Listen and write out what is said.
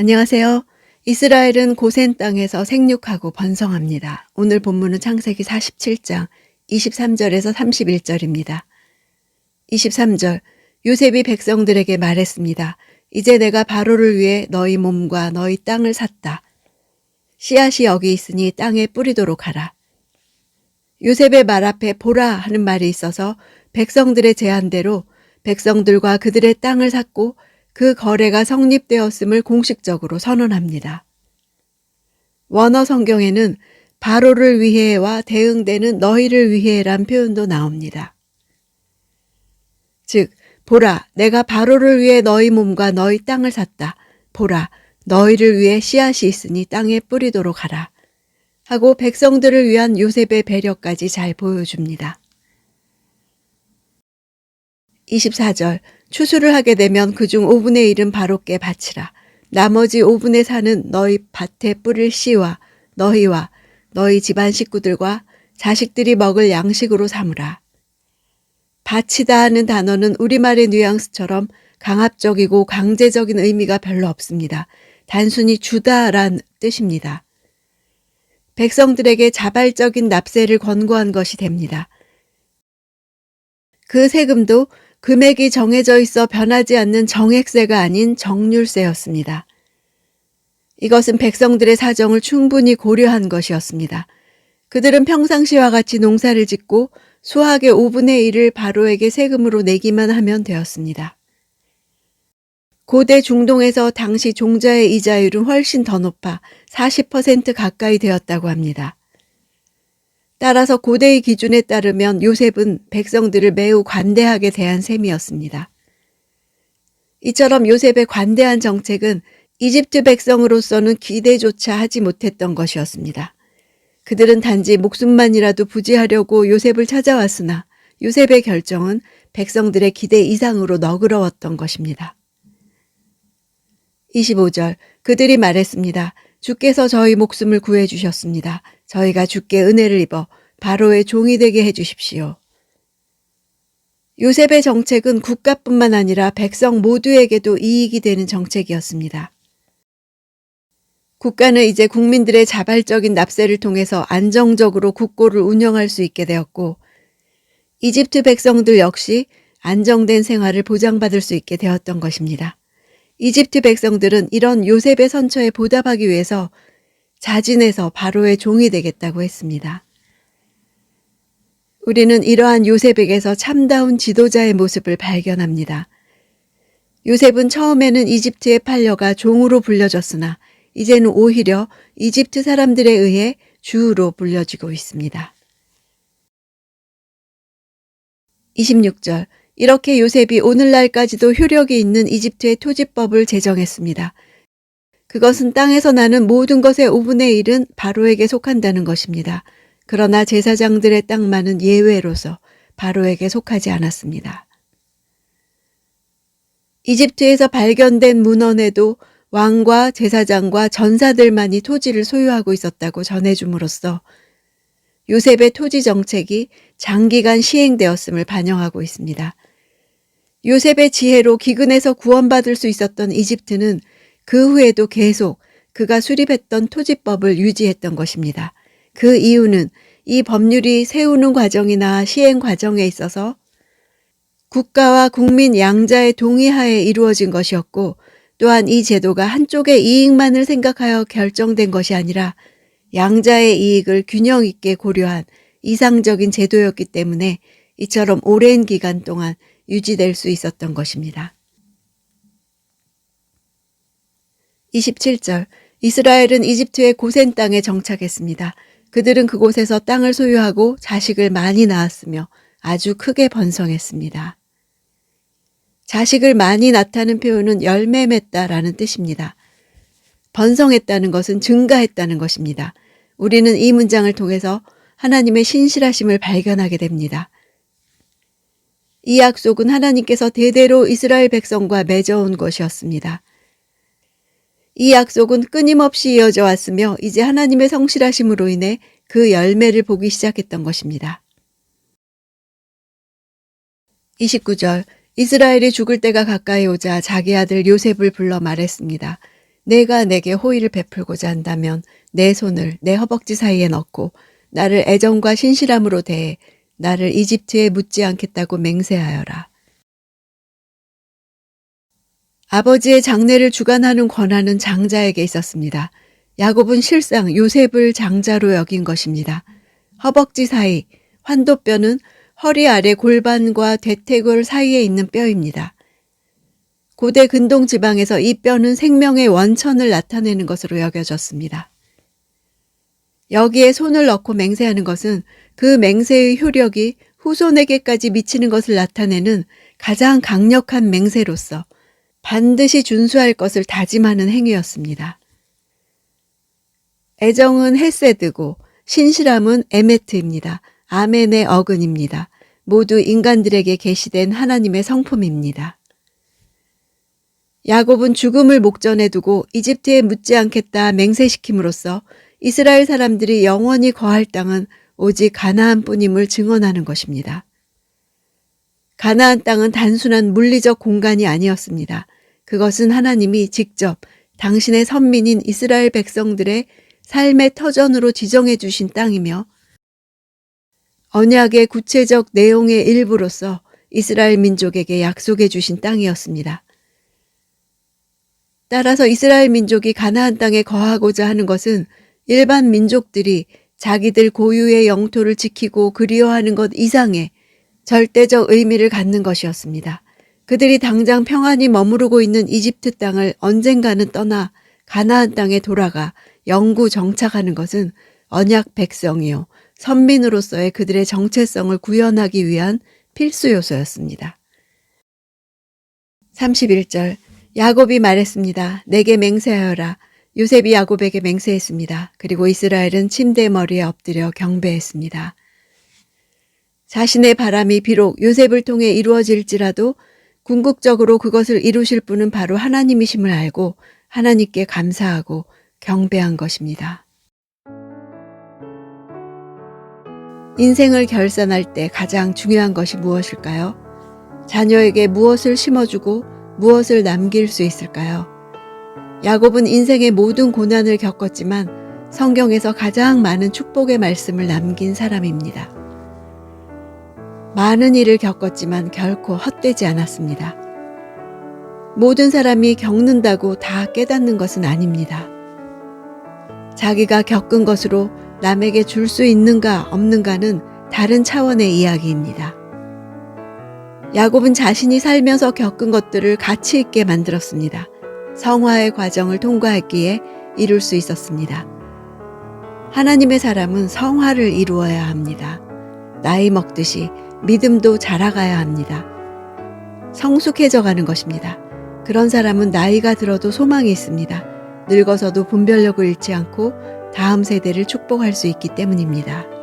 안녕하세요. 이스라엘은 고센 땅에서 생육하고 번성합니다. 오늘 본문은 창세기 47장 23절에서 31절입니다. 23절, 요셉이 백성들에게 말했습니다. 이제 내가 바로를 위해 너희 몸과 너희 땅을 샀다. 씨앗이 여기 있으니 땅에 뿌리도록 하라. 요셉의 말 앞에 보라 하는 말이 있어서 백성들의 제안대로 백성들과 그들의 땅을 샀고 그 거래가 성립되었음을 공식적으로 선언합니다. 원어 성경에는 바로를 위해와 대응되는 너희를 위해란 표현도 나옵니다. 즉, 보라, 내가 바로를 위해 너희 몸과 너희 땅을 샀다. 보라, 너희를 위해 씨앗이 있으니 땅에 뿌리도록 하라. 하고 백성들을 위한 요셉의 배려까지 잘 보여줍니다. 24절, 추수를 하게 되면 그중 5분의 1은 바로께 바치라. 나머지 5분의 4는 너희 밭에 뿌릴 씨와 너희와 너희 집안 식구들과 자식들이 먹을 양식으로 삼으라. 바치다 하는 단어는 우리말의 뉘앙스처럼 강압적이고 강제적인 의미가 별로 없습니다. 단순히 주다란 뜻입니다. 백성들에게 자발적인 납세를 권고한 것이 됩니다. 그 세금도 금액이 정해져 있어 변하지 않는 정액세가 아닌 정률세였습니다. 이것은 백성들의 사정을 충분히 고려한 것이었습니다. 그들은 평상시와 같이 농사를 짓고 수확의 5분의 1을 바로에게 세금으로 내기만 하면 되었습니다. 고대 중동에서 당시 종자의 이자율은 훨씬 더 높아 40% 가까이 되었다고 합니다. 따라서 고대의 기준에 따르면 요셉은 백성들을 매우 관대하게 대한 셈이었습니다. 이처럼 요셉의 관대한 정책은 이집트 백성으로서는 기대조차 하지 못했던 것이었습니다. 그들은 단지 목숨만이라도 부지하려고 요셉을 찾아왔으나 요셉의 결정은 백성들의 기대 이상으로 너그러웠던 것입니다. 25절, 그들이 말했습니다. 주께서 저희 목숨을 구해주셨습니다. 저희가 주께 은혜를 입어 바로의 종이 되게 해주십시오. 요셉의 정책은 국가뿐만 아니라 백성 모두에게도 이익이 되는 정책이었습니다. 국가는 이제 국민들의 자발적인 납세를 통해서 안정적으로 국고를 운영할 수 있게 되었고 이집트 백성들 역시 안정된 생활을 보장받을 수 있게 되었던 것입니다. 이집트 백성들은 이런 요셉의 선처에 보답하기 위해서 자진해서 바로의 종이 되겠다고 했습니다. 우리는 이러한 요셉에게서 참다운 지도자의 모습을 발견합니다. 요셉은 처음에는 이집트에 팔려가 종으로 불려졌으나 이제는 오히려 이집트 사람들에 의해 주로 불려지고 있습니다. 26절, 이렇게 요셉이 오늘날까지도 효력이 있는 이집트의 토지법을 제정했습니다. 그것은 땅에서 나는 모든 것의 5분의 1은 바로에게 속한다는 것입니다. 그러나 제사장들의 땅만은 예외로서 바로에게 속하지 않았습니다. 이집트에서 발견된 문헌에도 왕과 제사장과 전사들만이 토지를 소유하고 있었다고 전해줌으로써 요셉의 토지 정책이 장기간 시행되었음을 반영하고 있습니다. 요셉의 지혜로 기근에서 구원받을 수 있었던 이집트는 그 후에도 계속 그가 수립했던 토지법을 유지했던 것입니다. 그 이유는 이 법률이 세우는 과정이나 시행 과정에 있어서 국가와 국민 양자의 동의하에 이루어진 것이었고 또한 이 제도가 한쪽의 이익만을 생각하여 결정된 것이 아니라 양자의 이익을 균형 있게 고려한 이상적인 제도였기 때문에 이처럼 오랜 기간 동안 유지될 수 있었던 것입니다. 27절, 이스라엘은 이집트의 고센 땅에 정착했습니다. 그들은 그곳에서 땅을 소유하고 자식을 많이 낳았으며 아주 크게 번성했습니다. 자식을 많이 낳다는 표현은 열매 맺다라는 뜻입니다. 번성했다는 것은 증가했다는 것입니다. 우리는 이 문장을 통해서 하나님의 신실하심을 발견하게 됩니다. 이 약속은 하나님께서 대대로 이스라엘 백성과 맺어온 것이었습니다. 이 약속은 끊임없이 이어져 왔으며 이제 하나님의 성실하심으로 인해 그 열매를 보기 시작했던 것입니다. 29절, 이스라엘이 죽을 때가 가까이 오자 자기 아들 요셉을 불러 말했습니다. 내가 내게 호의를 베풀고자 한다면 내 손을 내 허벅지 사이에 넣고 나를 애정과 신실함으로 대해 나를 이집트에 묻지 않겠다고 맹세하여라. 아버지의 장례를 주관하는 권한은 장자에게 있었습니다. 야곱은 실상 요셉을 장자로 여긴 것입니다. 허벅지 사이, 환도뼈는 허리 아래 골반과 대퇴골 사이에 있는 뼈입니다. 고대 근동 지방에서 이 뼈는 생명의 원천을 나타내는 것으로 여겨졌습니다. 여기에 손을 넣고 맹세하는 것은 그 맹세의 효력이 후손에게까지 미치는 것을 나타내는 가장 강력한 맹세로서 반드시 준수할 것을 다짐하는 행위였습니다. 애정은 헤세드고 신실함은 에메트입니다. 아멘의 어근입니다. 모두 인간들에게 계시된 하나님의 성품입니다. 야곱은 죽음을 목전에 두고 이집트에 묻지 않겠다 맹세시킴으로써 이스라엘 사람들이 영원히 거할 땅은 오직 가나안뿐임을 증언하는 것입니다. 가나안 땅은 단순한 물리적 공간이 아니었습니다. 그것은 하나님이 직접 당신의 선민인 이스라엘 백성들의 삶의 터전으로 지정해 주신 땅이며 언약의 구체적 내용의 일부로서 이스라엘 민족에게 약속해 주신 땅이었습니다. 따라서 이스라엘 민족이 가나안 땅에 거하고자 하는 것은 일반 민족들이 자기들 고유의 영토를 지키고 그리워하는 것 이상의 절대적 의미를 갖는 것이었습니다. 그들이 당장 평안히 머무르고 있는 이집트 땅을 언젠가는 떠나 가나안 땅에 돌아가 영구 정착하는 것은 언약 백성이요 선민으로서의 그들의 정체성을 구현하기 위한 필수 요소였습니다. 31절 야곱이 말했습니다. 내게 맹세하여라. 요셉이 야곱에게 맹세했습니다. 그리고 이스라엘은 침대 머리에 엎드려 경배했습니다. 자신의 바람이 비록 요셉을 통해 이루어질지라도 궁극적으로 그것을 이루실 분은 바로 하나님이심을 알고 하나님께 감사하고 경배한 것입니다. 인생을 결산할 때 가장 중요한 것이 무엇일까요? 자녀에게 무엇을 심어주고 무엇을 남길 수 있을까요? 야곱은 인생의 모든 고난을 겪었지만 성경에서 가장 많은 축복의 말씀을 남긴 사람입니다. 많은 일을 겪었지만 결코 헛되지 않았습니다. 모든 사람이 겪는다고 다 깨닫는 것은 아닙니다. 자기가 겪은 것으로 남에게 줄 수 있는가 없는가는 다른 차원의 이야기입니다. 야곱은 자신이 살면서 겪은 것들을 가치 있게 만들었습니다. 성화의 과정을 통과했기에 이룰 수 있었습니다. 하나님의 사람은 성화를 이루어야 합니다. 나이 먹듯이 믿음도 자라가야 합니다. 성숙해져 가는 것입니다. 그런 사람은 나이가 들어도 소망이 있습니다. 늙어서도 분별력을 잃지 않고 다음 세대를 축복할 수 있기 때문입니다.